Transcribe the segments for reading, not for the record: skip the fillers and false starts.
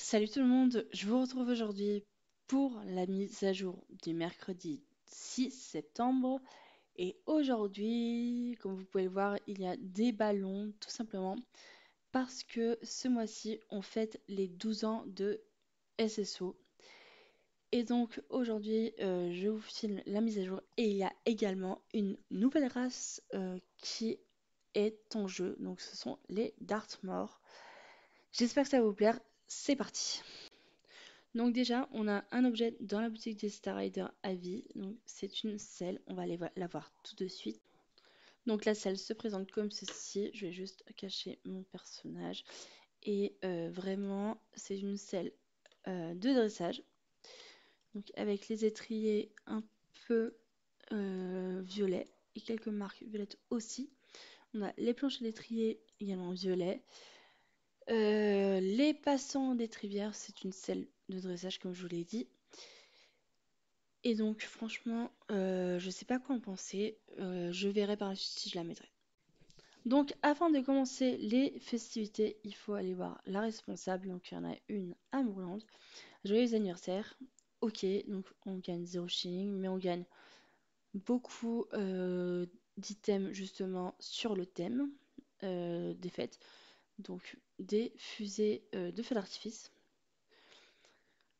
Salut tout le monde, je vous retrouve aujourd'hui pour la mise à jour du mercredi 6 septembre. Et aujourd'hui, comme vous pouvez le voir, il y a des ballons tout simplement parce que ce mois-ci, on fête les 12 ans de SSO. Et donc aujourd'hui, je vous filme la mise à jour et il y a également une nouvelle race qui est en jeu. Donc ce sont les Dartmoor. J'espère que ça va vous plaire. C'est parti! Donc déjà, on a un objet dans la boutique des Star Rider à vie. Donc c'est une selle, on va aller la voir tout de suite. Donc la selle se présente comme ceci. Je vais juste cacher mon personnage. Et vraiment, c'est une selle de dressage. Donc avec les étriers un peu violets et quelques marques violettes aussi. On a les planches d'étrier également violets. Les passants d'étrivière, c'est une selle de dressage comme je vous l'ai dit. Et donc franchement, je sais pas quoi en penser. Je verrai par la suite si je la mettrai. Donc avant de commencer les festivités, il faut aller voir la responsable. Donc il y en a une à Mourlande. Joyeux anniversaire. Ok, donc on gagne 0 shilling, mais on gagne beaucoup d'items justement sur le thème des fêtes. Donc des fusées de feux d'artifice.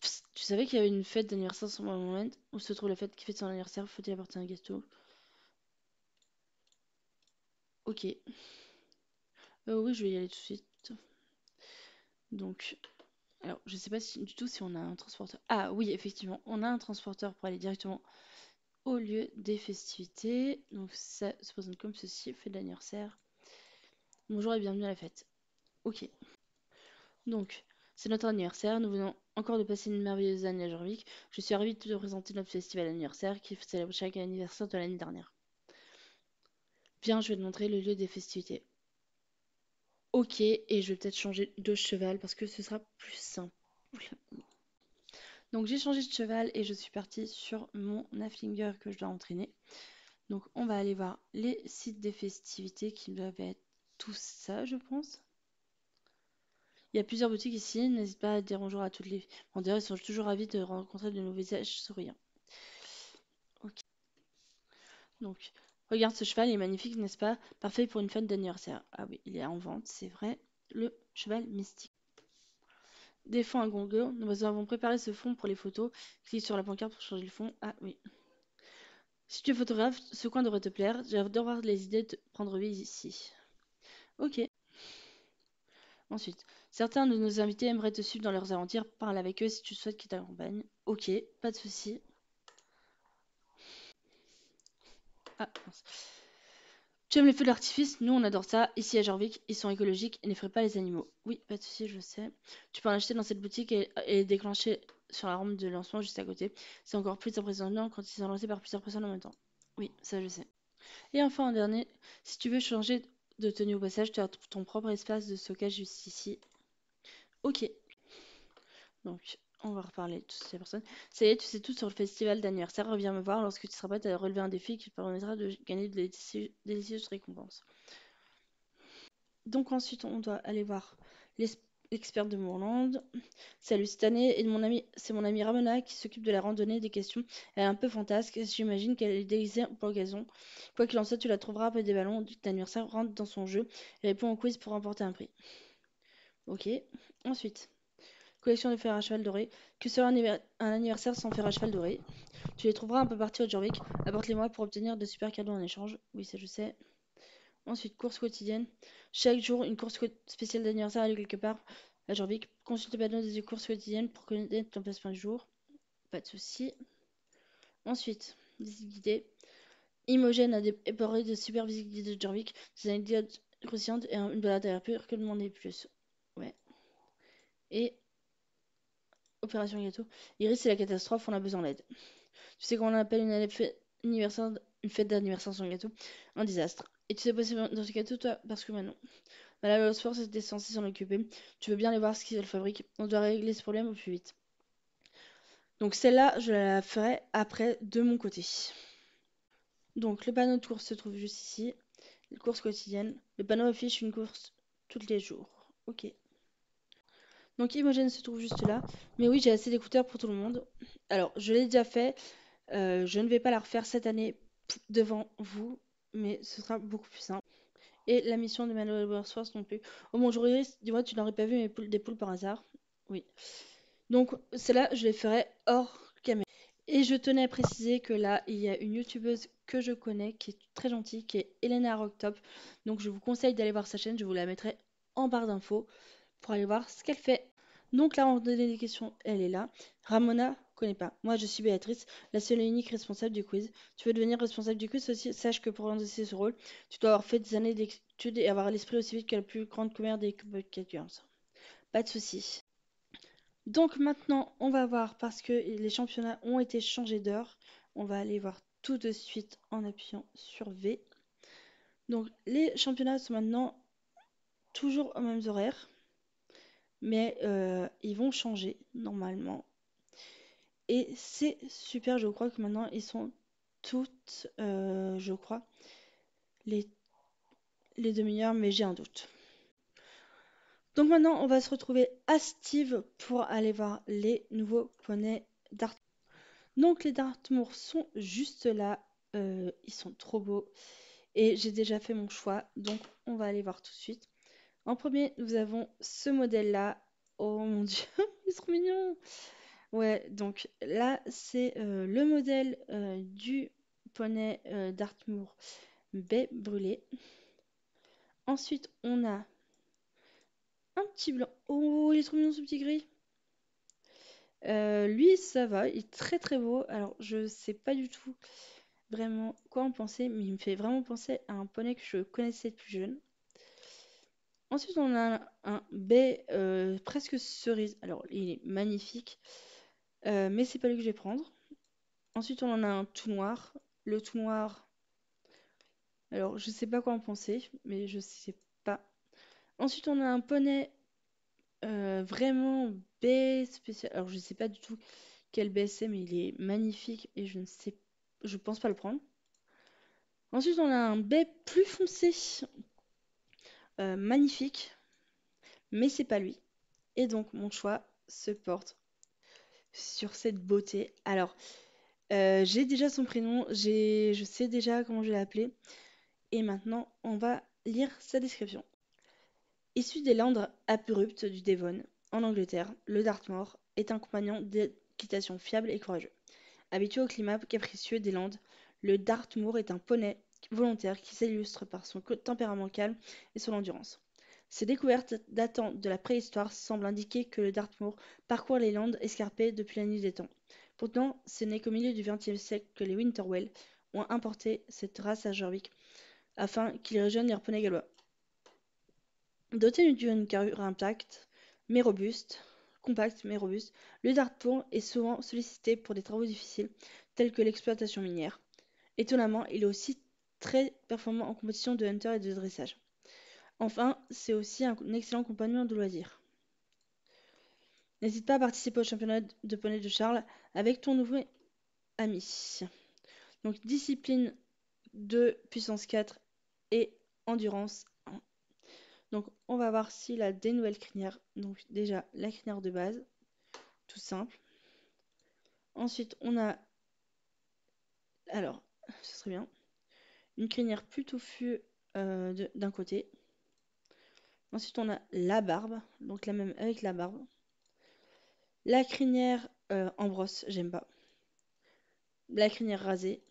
Psst, tu savais qu'il y avait une fête d'anniversaire sur mon moment où se trouve la fête qui fête son anniversaire, faut-il apporter un gâteau? Ok. Oui, je vais y aller tout de suite. Donc, alors, je sais pas du tout si on a un transporteur. Ah oui, effectivement, on a un transporteur pour aller directement au lieu des festivités. Donc, ça se présente comme ceci, fête d'anniversaire. Bonjour et bienvenue à la fête. Ok. Donc, c'est notre anniversaire. Nous venons encore de passer une merveilleuse année à Jorvik. Je suis ravie de te présenter notre festival anniversaire qui célèbre chaque anniversaire de l'année dernière. Viens, je vais te montrer le lieu des festivités. Ok, et je vais peut-être changer de cheval parce que ce sera plus simple. Donc j'ai changé de cheval et je suis partie sur mon Haflinger que je dois entraîner. Donc on va aller voir les sites des festivités qui doivent être tous ça, je pense. Il y a plusieurs boutiques ici, n'hésite pas à dire bonjour à toutes les vendeurs, ils sont toujours ravis de rencontrer de nouveaux visages souriants. Ok. Donc regarde ce cheval, il est magnifique, n'est-ce pas? Parfait pour une fête d'anniversaire. Ah oui, il est en vente, c'est vrai. Le cheval mystique. Des fonds à gongo. Nous avons préparé ce fond pour les photos. Clique sur la pancarte pour changer le fond. Ah oui. Si tu es photographe, ce coin devrait te plaire. J'adore voir les idées de prendre vie ici. Ok. Ensuite, certains de nos invités aimeraient te suivre dans leurs aventures. Parle avec eux si tu souhaites qu'ils t'accompagnent. Ok, pas de souci. Ah, mince. Tu aimes les feux d'artifice? Nous, on adore ça. Ici à Jorvik, ils sont écologiques et n'effraient pas les animaux. Oui, pas de souci, je sais. Tu peux en acheter dans cette boutique et déclencher sur la rampe de lancement juste à côté. C'est encore plus impressionnant quand ils sont lancés par plusieurs personnes en même temps. Oui, ça je sais. Et enfin, en dernier, si tu veux changer de tenue au passage, tu as ton propre espace de stockage juste ici. Ok. Donc, on va reparler de toutes ces personnes. Ça y est, tu sais tout sur le festival d'anniversaire. Reviens me voir lorsque tu seras prête à relever un défi qui te permettra de gagner de délicieuses récompenses. Donc ensuite, on doit aller voir l'expert de Moorland. Salut, cette année, c'est mon amie Ramona qui s'occupe de la randonnée des questions. Elle est un peu fantasque, j'imagine qu'elle est déguisée pour l'occasion. Quoi qu'il en soit, tu la trouveras après des ballons d'anniversaire, rentre dans son jeu et réponds au quiz pour remporter un prix. Ok. Ensuite, collection de fer à cheval doré. Que serait un anniversaire sans fer à cheval doré? Tu les trouveras un peu partout à Jorvik. Apporte-les-moi pour obtenir de super cadeaux en échange. Oui, ça je sais. Ensuite, course quotidienne. Chaque jour, une course spéciale d'anniversaire a lieu quelque part à Jorvik. Consulte le panneau des courses quotidiennes pour connaître ton placement du jour. Pas de souci. Ensuite, visite guidée. Imogen a déporé de super visites guidées de Jorvik, des anecdotes croustillantes et une balade à l'air pur. Que demander plus? Ouais. Et opération gâteau. Iris, c'est la catastrophe, on a besoin d'aide. Tu sais comment on appelle une fête d'anniversaire sans gâteau? Un désastre. Et tu sais passer dans ce gâteau, toi? Parce que maintenant. Madame Osford était censée s'en occuper. Tu veux bien aller voir ce qu'ils fabriquent? On doit régler ce problème au plus vite. Donc celle-là, je la ferai après de mon côté. Donc le panneau de course se trouve juste ici. Course quotidienne. Le panneau affiche une course tous les jours. Ok. Donc Imogen se trouve juste là. Mais oui, j'ai assez d'écouteurs pour tout le monde. Alors, je l'ai déjà fait. Je ne vais pas la refaire cette année devant vous, mais ce sera beaucoup plus simple. Et la mission de Manuel Wordsworth non plus. Oh mon juriste, dis-moi, tu n'aurais pas vu des poules par hasard? Oui. Donc, celle-là, je les ferai hors caméra. Et je tenais à préciser que là, il y a une youtubeuse que je connais qui est très gentille, qui est Elena Rocktop. Donc, je vous conseille d'aller voir sa chaîne. Je vous la mettrai en barre d'infos pour aller voir ce qu'elle fait. Donc, la randonnée des questions, elle est là. Ramona, connais pas. Moi, je suis Béatrice, la seule et unique responsable du quiz. Tu veux devenir responsable du quiz aussi? Sache que pour endosser ce rôle, tu dois avoir fait des années d'études et avoir l'esprit aussi vite que la plus grande commère des Bucket Girls. Pas de soucis. Donc maintenant, on va voir parce que les championnats ont été changés d'heure. On va aller voir tout de suite en appuyant sur V. Donc les championnats sont maintenant toujours aux mêmes horaires, mais ils vont changer normalement. Et c'est super, je crois que maintenant ils sont toutes, je crois, les, les demi-heures, mais j'ai un doute. Donc maintenant, on va se retrouver à Steve pour aller voir les nouveaux poneys d'Art. Donc les Dartmoor sont juste là, ils sont trop beaux et j'ai déjà fait mon choix, donc on va aller voir tout de suite. En premier, nous avons ce modèle-là. Oh mon dieu, il est trop mignon! Ouais, donc là, c'est le modèle du poney Dartmoor baie brûlée. Ensuite, on a un petit blanc. Oh, il est trop mignon ce petit gris! Lui, ça va, il est très très beau. Alors, je sais pas du tout vraiment quoi en penser, mais il me fait vraiment penser à un poney que je connaissais de plus jeune. Ensuite, on a un baie presque cerise. Alors, il est magnifique, mais c'est pas lui que je vais prendre. Ensuite, on en a un tout noir. Le tout noir, alors je sais pas quoi en penser, mais je sais pas. Ensuite, on a un poney vraiment baie spécial. Alors, je sais pas du tout quel baie c'est, mais il est magnifique et je pense pas le prendre. Ensuite, on a un baie plus foncé, magnifique, mais c'est pas lui. Et donc, mon choix se porte sur cette beauté. Alors, j'ai déjà son prénom, je sais déjà comment je vais l'appeler. Et maintenant, on va lire sa description. Issu des landes abruptes du Devon, en Angleterre, le Dartmoor est un compagnon d'équitation fiable et courageux. Habitué au climat capricieux des landes, le Dartmoor est un poney volontaire qui s'illustre par son tempérament calme et son endurance. Ces découvertes datant de la préhistoire semblent indiquer que le Dartmoor parcourt les landes escarpées depuis la nuit des temps. Pourtant, ce n'est qu'au milieu du XXe siècle que les Winterwell ont importé cette race à Jorvik afin qu'ils rejoignent les poneys gallois. Doté d'une carrure compacte mais robuste, le Dartmoor est souvent sollicité pour des travaux difficiles tels que l'exploitation minière. Étonnamment, il est aussi très performant en compétition de hunter et de dressage. Enfin, c'est aussi un excellent compagnon de loisirs. N'hésite pas à participer au championnat de poney de Charles avec ton nouveau ami. Donc discipline 2, puissance 4 et endurance 1. Donc on va voir s'il a des nouvelles crinières. Donc déjà la crinière de base, tout simple. Ensuite on a, alors ce serait bien, une crinière plus touffue d'un côté. Ensuite on a la barbe, donc la même avec la barbe. La crinière en brosse, j'aime pas. La crinière rasée.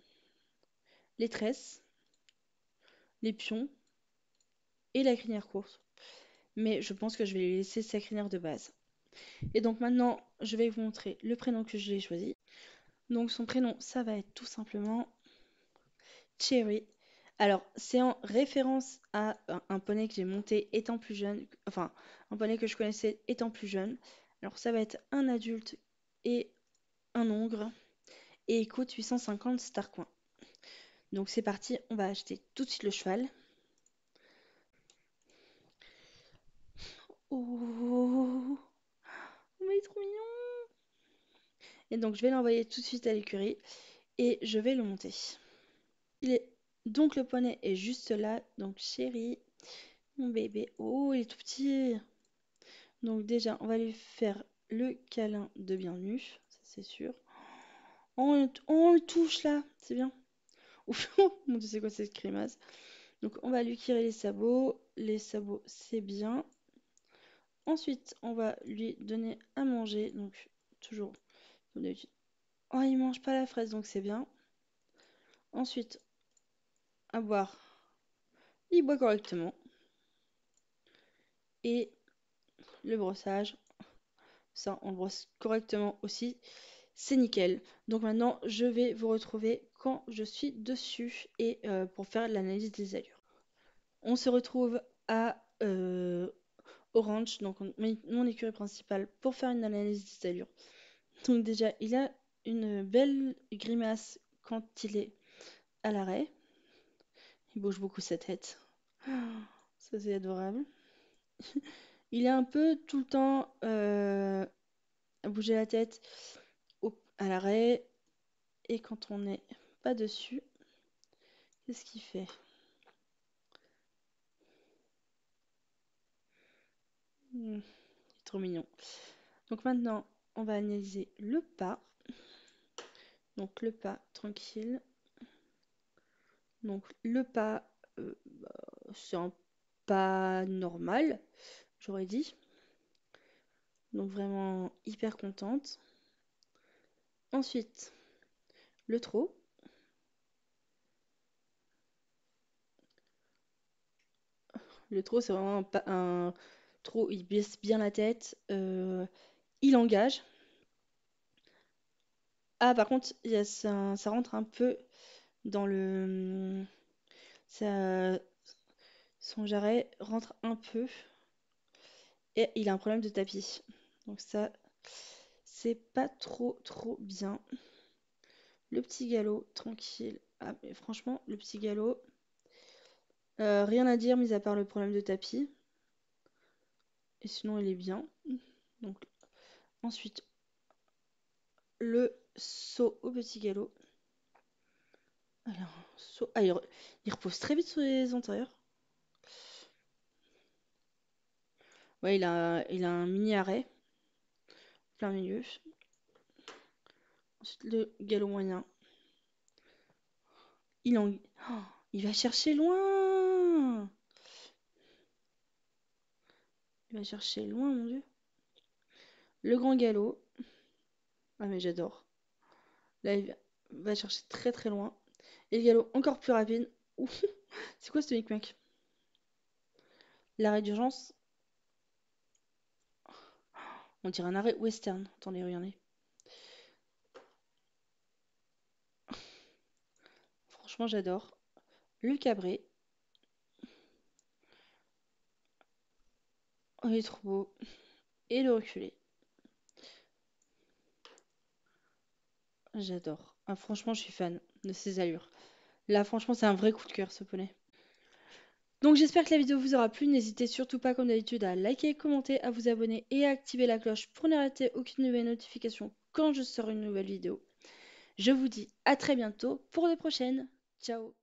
Les tresses, les pions et la crinière courte. Mais je pense que je vais lui laisser sa crinière de base. Et donc maintenant, je vais vous montrer le prénom que je l'ai choisi. Donc son prénom, ça va être tout simplement Cherry. Alors, c'est en référence à un poney que j'ai monté étant plus jeune, enfin, un poney que je connaissais étant plus jeune. Alors, ça va être un adulte et un ongre. Et il coûte 850 Starcoin. Donc, c'est parti, on va acheter tout de suite le cheval. Oh, mais il est trop mignon! Et donc, je vais l'envoyer tout de suite à l'écurie et je vais le monter. Donc, le poney est juste là. Donc, chéri, mon bébé. Oh, il est tout petit. Donc déjà, on va lui faire le câlin de bienvenue, ça c'est sûr. On le touche là, c'est bien. Ouf, mon Dieu, c'est quoi cette grimace? Donc on va lui tirer les sabots. Les sabots, c'est bien. Ensuite, on va lui donner à manger. Donc toujours, comme d'habitude. Oh, il mange pas la fraise, donc c'est bien. Ensuite, à boire. Il boit correctement. Et le brossage, ça, on le brosse correctement aussi. C'est nickel. Donc maintenant, je vais vous retrouver quand je suis dessus et pour faire l'analyse des allures. On se retrouve à Orange, donc mon écurie principale, pour faire une analyse des allures. Donc déjà, il a une belle grimace quand il est à l'arrêt. Il bouge beaucoup sa tête. Ça, c'est adorable. Il est un peu tout le temps à bouger la tête à l'arrêt. Et quand on n'est pas dessus, qu'est-ce qu'il fait? Il est trop mignon. Donc maintenant, on va analyser le pas. Donc le pas tranquille. Donc le pas, c'est un pas normal, j'aurais dit. Donc vraiment hyper contente. Ensuite, le trot. Le trot, c'est vraiment un trot, il baisse bien la tête, il engage. Ah, par contre, ça rentre un peu dans le... Ça, son jarret rentre un peu et il a un problème de tapis. Donc ça, c'est pas trop bien. Le petit galop, tranquille. Ah, mais franchement, le petit galop, rien à dire, mis à part le problème de tapis. Et sinon, il est bien. Donc, ensuite, le saut au petit galop. Alors, saut. Ah, il repose très vite sur les antérieurs. Ouais, il a un mini arrêt, plein milieu. Ensuite, le galop moyen. Oh, il va chercher loin! Il va chercher loin, mon Dieu. Le grand galop. Ah, mais j'adore. Là, il va chercher très loin. Et le galop encore plus rapide. Ouh, c'est quoi ce micmac? L'arrêt d'urgence. On dirait un arrêt western. Attendez, regardez. Franchement, j'adore. Le cabré. Oh, il est trop beau. Et le reculé. J'adore. Ah, franchement, je suis fan de ses allures. Là, franchement, c'est un vrai coup de cœur, ce poney. Donc, j'espère que la vidéo vous aura plu. N'hésitez surtout pas, comme d'habitude, à liker, commenter, à vous abonner et à activer la cloche pour ne rater aucune nouvelle notification quand je sors une nouvelle vidéo. Je vous dis à très bientôt pour de prochaines. Ciao!